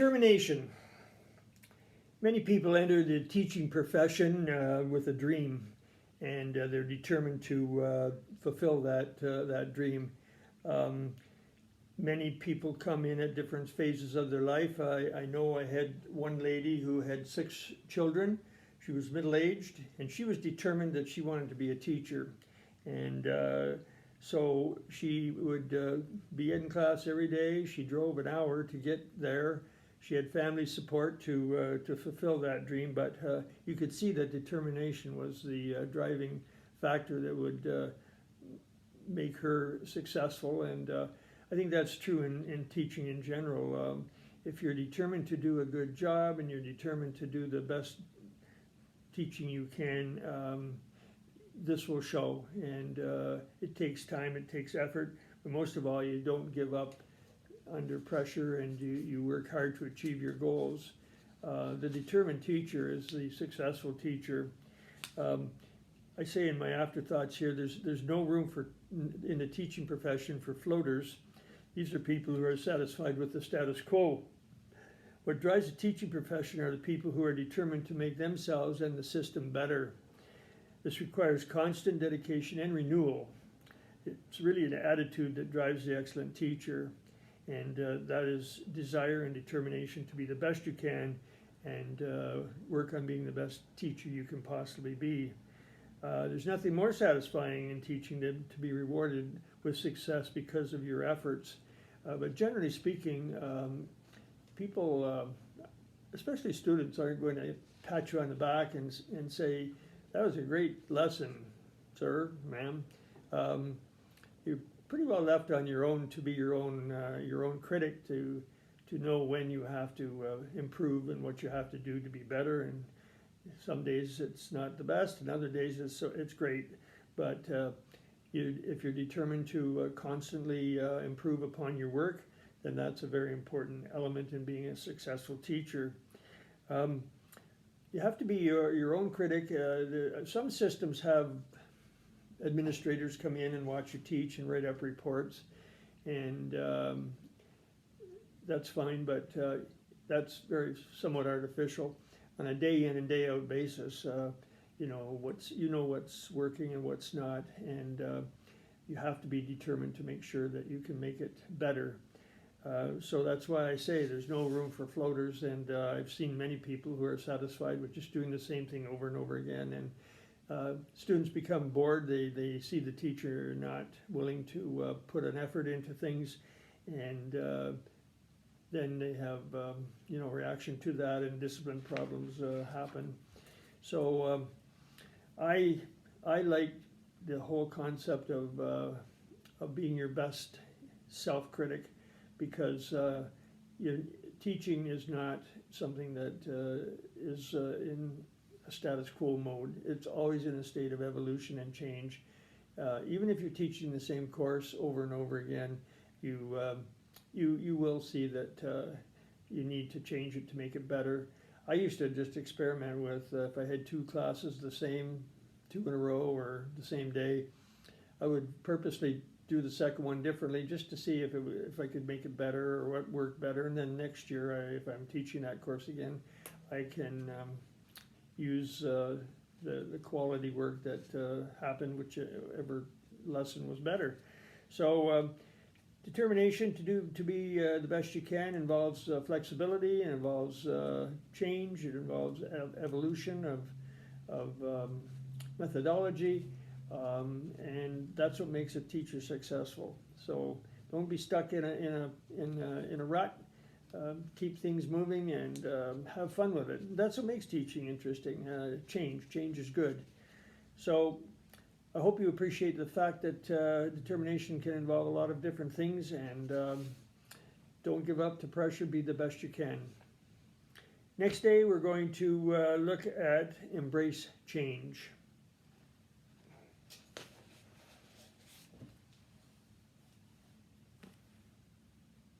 Determination. Many people enter the teaching profession with a dream, and they're determined to fulfill that dream. Many people come in at different phases of their life. I know I had one lady who had 6 children. She was middle-aged, and she was determined that she wanted to be a teacher. And so she would be in class every day. She drove an hour to get there. She had family support to fulfill that dream, but you could see that determination was the driving factor that would make her successful. And I think that's true in teaching in general. If you're determined to do a good job and you're determined to do the best teaching you can, this will show. And it takes time, it takes effort, but most of all, you don't give up under pressure, and you work hard to achieve your goals. The determined teacher is the successful teacher. I say in my afterthoughts here, there's no room in the teaching profession for floaters. These are people who are satisfied with the status quo. What drives the teaching profession are the people who are determined to make themselves and the system better. This requires constant dedication and renewal. It's really an attitude that drives the excellent teacher. And that is desire and determination to be the best you can, and work on being the best teacher you can possibly be. There's nothing more satisfying in teaching than to be rewarded with success because of your efforts. But generally speaking, people, especially students, aren't going to pat you on the back and say, "That was a great lesson, sir, ma'am." You're pretty well left on your own to be your own critic, to know when you have to improve and what you have to do to be better. And some days it's not the best, and other days it's great. But if you're determined to constantly improve upon your work, then that's a very important element in being a successful teacher. You have to be your own critic. Some systems have administrators come in and watch you teach and write up reports, and that's fine, but that's somewhat artificial. On a day in and day out basis, you know what's working and what's not, and you have to be determined to make sure that you can make it better. So that's why I say there's no room for floaters, and I've seen many people who are satisfied with just doing the same thing over and over again, and students become bored. They see the teacher not willing to put an effort into things, and then they have reaction to that, and discipline problems happen. So I like the whole concept of being your best self-critic, because teaching is not something that is in a status quo mode. It's always in a state of evolution and change. Even if you're teaching the same course over and over again, you will see that you need to change it to make it better. I used to just experiment with if I had 2 classes the same, 2 in a row or the same day, I would purposely do the second one differently just to see if I could make it better or what worked better. And then next year, if I'm teaching that course again, I can use the quality work that happened, whichever lesson was better. So determination to be the best you can involves flexibility, and involves change, it involves evolution of methodology, and that's what makes a teacher successful. So don't be stuck in a rut. Keep things moving and have fun with it. That's what makes teaching interesting. Change is good. So I hope you appreciate the fact that determination can involve a lot of different things, and don't give up to pressure. Be the best you can. Next day, we're going to look at embrace change.